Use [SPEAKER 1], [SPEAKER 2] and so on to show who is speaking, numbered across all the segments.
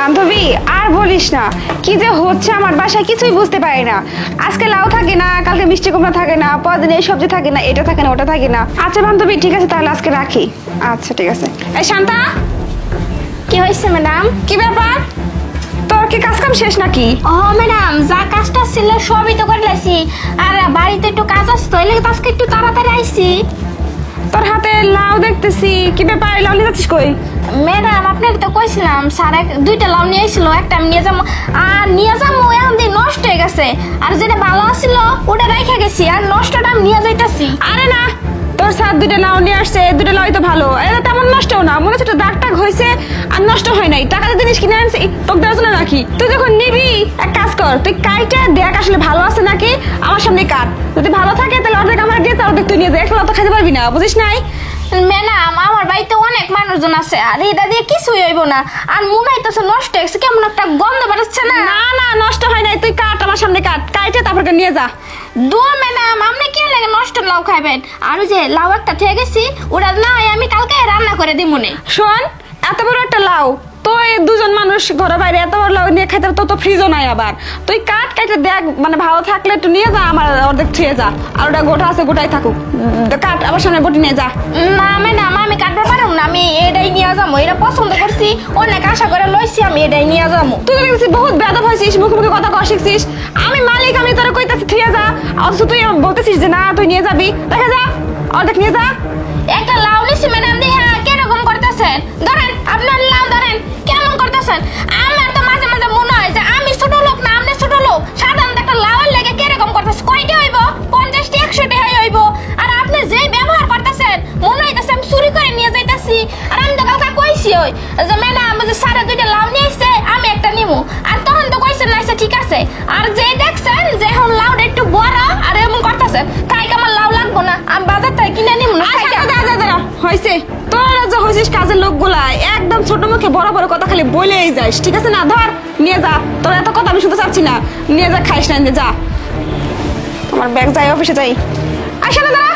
[SPEAKER 1] বান্ধবী আর বলিস না, কি যে হচ্ছে আমার বাসায় কিছুই বুঝতে পারি না। আজকে লাউ থাকে না, কালকে মিষ্টি কুমড়া থাকে না, পরদিন এই সবজি থাকে না, এটা থাকে না, ওটা থাকে না। আচ্ছা বান্ধবী ঠিক আছে, তাহলে আজকে রাখি। আচ্ছা ঠিক আছে। এই শান্তা,
[SPEAKER 2] কি হয়েছে ম্যাডাম?
[SPEAKER 1] কি ব্যাপার, তোর কি কাজ কাম শেষ নাকি?
[SPEAKER 2] ও ম্যাডাম, যা কাজটা ছিল সবই তো করে লাইছি, আর বাড়িতে একটু কাজ আসতো, এলে আজকে একটু তাড়াতাড়ি আইছি।
[SPEAKER 1] তোর হাতে লাউ দেখতেছি, কি ব্যাপার, লাউ নিয়ে যাচ্ছিস কই?
[SPEAKER 2] ম্যাডাম আপনার তো কইছিলাম স্যার দুইটা লাউ নিয়ে এসেছিল, একটা আমি নিয়ে যাবো, আর নিয়ে যাবো এখন দিয়ে নষ্ট হয়ে গেছে, আর যেটা ভালো আছিল ওটা রেখে গেছি, আর নষ্টটা আমি নিয়ে যাইতাছি।
[SPEAKER 1] আরে না, তোর স্যার দুইটা লাউ নিয়ে আসছে, দুইটা লাউ তো ভালো, এটা তেমন নষ্টও না, মনে হচ্ছে দাগ টাগ হয়েছে আর নষ্ট হয় নাই। টাকাতে জিনিস কিনে আনছি তোকে দেওয়ার জন্য নাকি? তুই যখন নিবি এক কাজ কর, তুই কাইটা দেখ আসলে ভালো আছে নাকি, আমার সামনে কাট, যদি ভালো থাকে তাহলে অর্ধেক আমার দিয়ে অর্ধেক তুই নিয়ে যা, একলা তো খেতে পারবি না, বুঝিস নাই?
[SPEAKER 2] ম্যাডাম আমার বাড়িতে অনেক মানুষজন আছে, আর এটা দিয়ে কিছুই হইব না, আর মনে হইতেছে নষ্ট হয়েছে, কেমন একটা গন্ধ বেরোচ্ছে না।
[SPEAKER 1] না না, নষ্ট হয় নাই, তুই কাট আমার সামনে কাট, কাইটে তারপরে নিয়ে যা।
[SPEAKER 2] দূর ম্যাডাম, আপনি কি লাগে নষ্ট লাউ খাবেন? আর ওই যে লাউ একটা থেকে গেছি, ওটা না আমি কালকে রান্না করে দিই মনে।
[SPEAKER 1] শোন, এত বড় একটা লাউ, তুই দুজন মানুষ ঘরে বাইরে এত বড় লাউ নিয়ে খাইতে, তো ফ্রিজও নাই আবার, তুই কাট কাটে দেখ, মানে ভালো থাকলে একটু নিয়ে যা, আমার অর্ধেক ছুঁয়ে যা, আর ওটা গোটা আছে গোটাই থাকুক, কাট আমার সামনে বটি নিয়ে যা।
[SPEAKER 2] না ম্যাডাম আমি কাটতে পারব না, আমি এটাই নিয়ে যাবো, এটা পছন্দ করছি, অনেক আশা করে লইছি, আমি এটাই নিয়ে যাবো।
[SPEAKER 1] তুই দেখছিস বহুত বেয়াদব হয়েছিস, মুখে মুখে কথা কওয়া শিখছিস, আমি মালিক, আমি তোরা কইতাছি থুয়ে যা, অথচ তুই বলতেছিস যে না তুই নিয়ে যাবি, দেখে যা, অর্ধেক নিয়ে যা।
[SPEAKER 2] একটা লাউ নিছি ম্যাডাম, দেখে কিরকম করতেছেন, ধরেন আপনার লাউ ধরেন, কেমন করতেছেন? আমার তো মাঝে মাঝে মনে হয় যে আমি ছোট লোক না আপনি ছোট লোক, সাধারণত একটা লাউয়ের লেগে কিরকম করতেছে, কয়টা হইব? 50টি 100টি হইব, আর আপনি যে ব্যবহার করতেছেন মনে হইতেছে আমি চুরি করে নিয়ে যাইতাছি। আর আমি তো কালকে কইছি ওই যে ম্যাডাম যে সারা দুইটা লাউ নিয়ে আসছে, আমি একটা নিমু, আর তখন তো কইছেন না ঠিক আছে, আর যে দেখছেন যে এখন লাউটা একটু বড় আর এমন করতেছেন, তাই আমার লাউ লাগবো না, আমি বাজার থেকে কিনে নিমু না।
[SPEAKER 1] হয়েছে তোরা যে হয়েছিস কাজের লোকগুলা, একদম ছোট মুখে বড় বড় কথা খালি বলেই যাস, ঠিক আছে না? ধর নিয়ে যা, তোর এত কথা আমি শুনতে চাচ্ছি না, নিয়ে যা, খাইস না, নিয়ে যা। আমার ব্যাগ যাই, অফিসে যাই। আসে না দাঁড়া,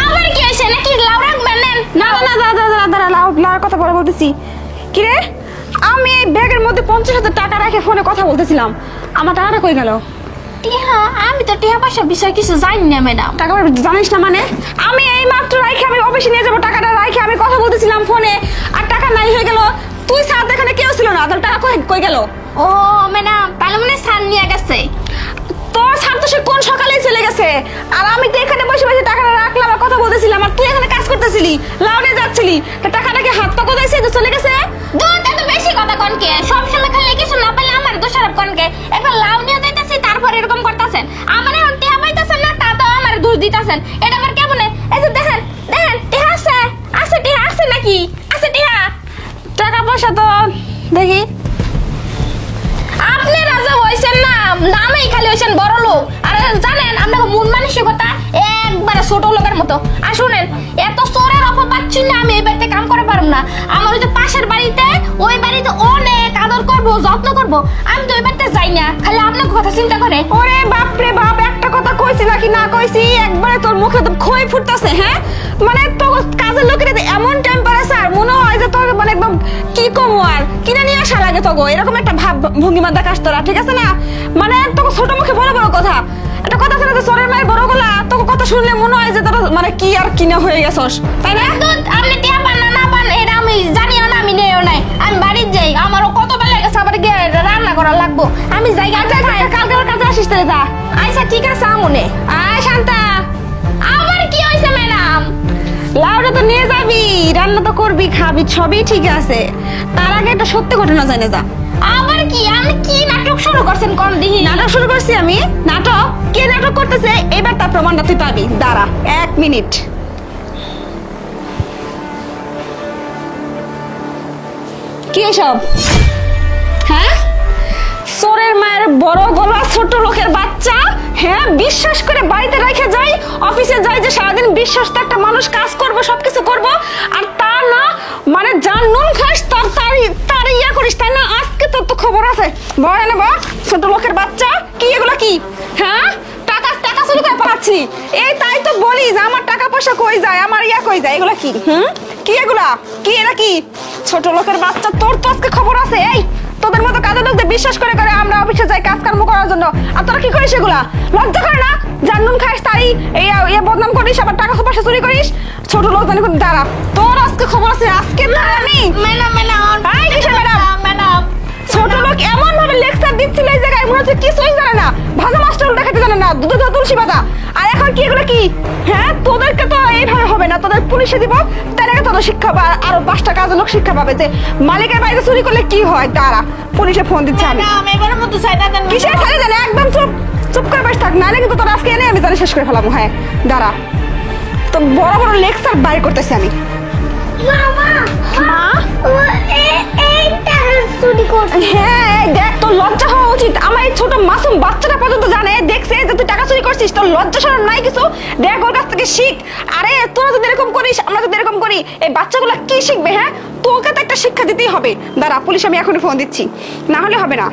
[SPEAKER 2] আমার কি হয়েছে নাকি লাউ রাখবেন?
[SPEAKER 1] না না না, দাঁড়া দাঁড়া দাঁড়া, লাউ লাউর কথা পরে বলতেছি। কি রে, আমি এই ব্যাগের মধ্যে 50,000 টাকা রেখে ফোনে কথা বলতেছিলাম, আমার টাকাটা কই গেল?
[SPEAKER 2] টিহা, আমি তো টিহা পয়সা বিষয় কিছু জানি না ম্যাডাম।
[SPEAKER 1] টাকা জানিস না মানে? আমি এই মাত্র রাইখে আমি অফিসে নিয়ে যাবো, টাকাটা রাইখে আমি কথা বলতেছিলাম ফোনে, আর টাকা নাই হয়ে গেল। তুই স্যার এখানে কেউ ছিল না, তোর টাকা কই গেল?
[SPEAKER 2] ও ম্যাডাম, তাহলে মনে স্যার নিয়ে গেছে।
[SPEAKER 1] তোর স্যার তো সে কোন সকালেই চলে গেছে, আর আমি তো এখানে বসে বসে টাকাটা রাখলাম আর কথা বলতেছিলাম, আর তুই এখানে কাজ করতেছিলি, লাউনে যাচ্ছিলি, টাকাটা কি হাত পাকো যাইছে যে চলে গেছে?
[SPEAKER 2] দুটা তো বেশি কথা কনকে, সব সময় খালি কিছু না পেলে আমার দোষারোপ কনকে, একটা লাউ নিয়ে যাইতাছি তারপর এরকম করতেছেন, আমার এখন টিহা পাইতাছেন না, তা তো আমার দোষ দিতাছেন, এটা আমার কেমন? এই যে দেখেন দেখেন, টিহা আছে আছে, টিহা আছে নাকি? আছে টিহা,
[SPEAKER 1] টাকা পয়সা তো দেখি।
[SPEAKER 2] আপনি রাজা হইছেন না, নামেই খালি হইছেন বড় লোক, আর জানেন আপনাকে মন মানসিকতা একবারে ছোট লোকের মতো। আর শুনেন, এত চোরের অভাব পাচ্ছি না, আমি এই বাড়িতে কাম করে পারব না, আমার ওই যে পাশের বাড়িতে, ওই বাড়িতে অনেক আদর করবো, যত্ন করবো, আমি তো ওই বাড়িতে যাই না, খালি আপনার কথা চিন্তা করে।
[SPEAKER 1] ওরে বাপ রে বাপ, একটা কথা কইছি নাকি না কইছি, একবারে তোর মুখে তো খই ফুটতেছে। হ্যাঁ মানে তো কাজের লোকের এমন টেম্পারেচার, মনে হয় যে তোর মানে একদম কি কমো আর কিনে নিয়ে আসা লাগে তোকে, এরকম একটা ভাব ভঙ্গিমা দেখাস তোরা, ঠিক আছে না? মানে তোকে ছোট মুখে বড় বড় কথা, একটা কথা ছিল যে চোরের মায়ের বড় গলা, তোকে কথা শুনলে মনে হয় যে তোর মানে কি আর কিনা হয়ে গেছস, তাই না?
[SPEAKER 2] আপনি টিয়া পান না না পান এটা আমি জানিও না, আমি নেও নাই, আমি বাড়ির যাই, আমারও কত বেলা গেছে, আবার গিয়ে রান্না করা লাগবো, আমি যাই।
[SPEAKER 1] কালকে কাজে আসিস তাহলে যা।
[SPEAKER 2] আচ্ছা ঠিক আছে আমনে।
[SPEAKER 1] আয় শান্তা,
[SPEAKER 2] আমার কি হয়েছে ম্যাডাম?
[SPEAKER 1] লাউটা তো নিয়ে যাবি, রান্না তো করবি, খাবি, সবই ঠিক আছে, তার আগে একটা সত্যি ঘটনা জানে যা।
[SPEAKER 2] আবার কি? আপনি কি নাটক শুরু করছেন? কোন দিকে
[SPEAKER 1] নাটক শুরু করছি আমি? নাটক? কে নাটক করতেছে এবার তার প্রমাণটা তুই পাবি, দাঁড়া 1 মিনিট। কি এসব? হ্যাঁ, চোরের মায়ের বড় গলা, ছোট লোকের বাচ্চা, হ্যাঁ বিশ্বাস করে বাড়িতে রেখে যাই, অফিসে যাই যে সারাদিন বিশ্বস্ত একটা মানুষ, কাজ করবো, সবকিছু করবো, আর তা না মানে যার নুন খাস তার ইয়া করিস, তাই না? আজকে তোর তো খবর আছে, বয় না বা ছোট লোকের বাচ্চা, কি এগুলো কি? হ্যাঁ টাকা টাকা চুরি করে পাচ্ছি। এই তাই তো বলি যে আমার টাকা পয়সা কই যায়, আমার ইয়া কই যায়, এগুলা কি? কি এগুলা? কি এরা কি? ছোট লোকের বাচ্চা, তোর তো আজকে খবর আছে। এই তোদের মতো কাজের লোকদের বিশ্বাস করে করে আমরা অফিসে যাই কাজকর্ম করার জন্য, আর তোরা কি করিস এগুলা? লজ্জা করে না? জান্নুন খাইস তাই এই বদনাম করিস, আবার টাকা পয়সা চুরি করিস। ছোট লোক জানি কোন দাঁড়া, তোর আজকে খবর আছে। আজকে আমি এই কিসের ম্যাডাম? ছোট লোক এমন ভাবে লেকচার দিচ্ছিল এই জায়গায়, মনে হচ্ছে কিছুই জানে না, ভাজা মাছটা দেখাতে জানে না, দুধে দুধ তুলসী পাতা। আর এখন কি এগুলো কি? হ্যাঁ, তোদেরকে তো এইভাবে হবে না, তোদের পুলিশে দিব, তার আগে তোদের শিক্ষা পাবে, আরো 5টা কাজের লোক শিক্ষা পাবে যে মালিকের বাড়িতে চুরি করলে কি হয়। তারা পুলিশে ফোন দিচ্ছে। কিসের ছাড়ে জানে? একদম চুপ চুপ করে বসে থাক, নাহলে কিন্তু তোর আজকে এনে আমি জানি শেষ করে ফেলাম। হ্যাঁ দাঁড়া, তো বড় বড় লেকচার বাইর করতেছি আমি। হ্যাঁ দেখ, তোর লজ্জা হওয়া উচিত। আমার এই ছোট মাসুম বাচ্চাটা পর্যন্ত জানে, দেখছে যে তুই টাকা চুরি করছিস, তোর লজ্জা শরম নাই কিছু? দেখ ওর কাছ থেকে শিখ। আরে তোরা যদি এরকম করিস, আমরা যদি এরকম করি, এই বাচ্চাগুলো কি শিখবে? হ্যাঁ, তোকে তো একটা শিক্ষা দিতেই হবে। দাঁড়া, পুলিশ আমি এখনই ফোন দিচ্ছি, না হলে হবে না।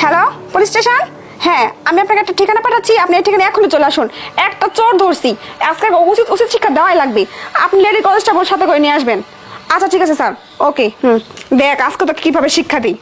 [SPEAKER 1] Hello, police station? হ্যাঁ, আমি আপনাকে একটা ঠিকানা পাঠাচ্ছি, আপনি এই ঠিকানা এখনই চলে আসুন। একটা চোর ধরছি, আজকে উচিত উচিত শিক্ষা দেওয়াই লাগবে। আপনি লেডি কনস্টেবল সাথে করে নিয়ে আসবেন। আচ্ছা ঠিক আছে স্যার, ওকে। দেখ আজকে তো কিভাবে শিক্ষা দিই।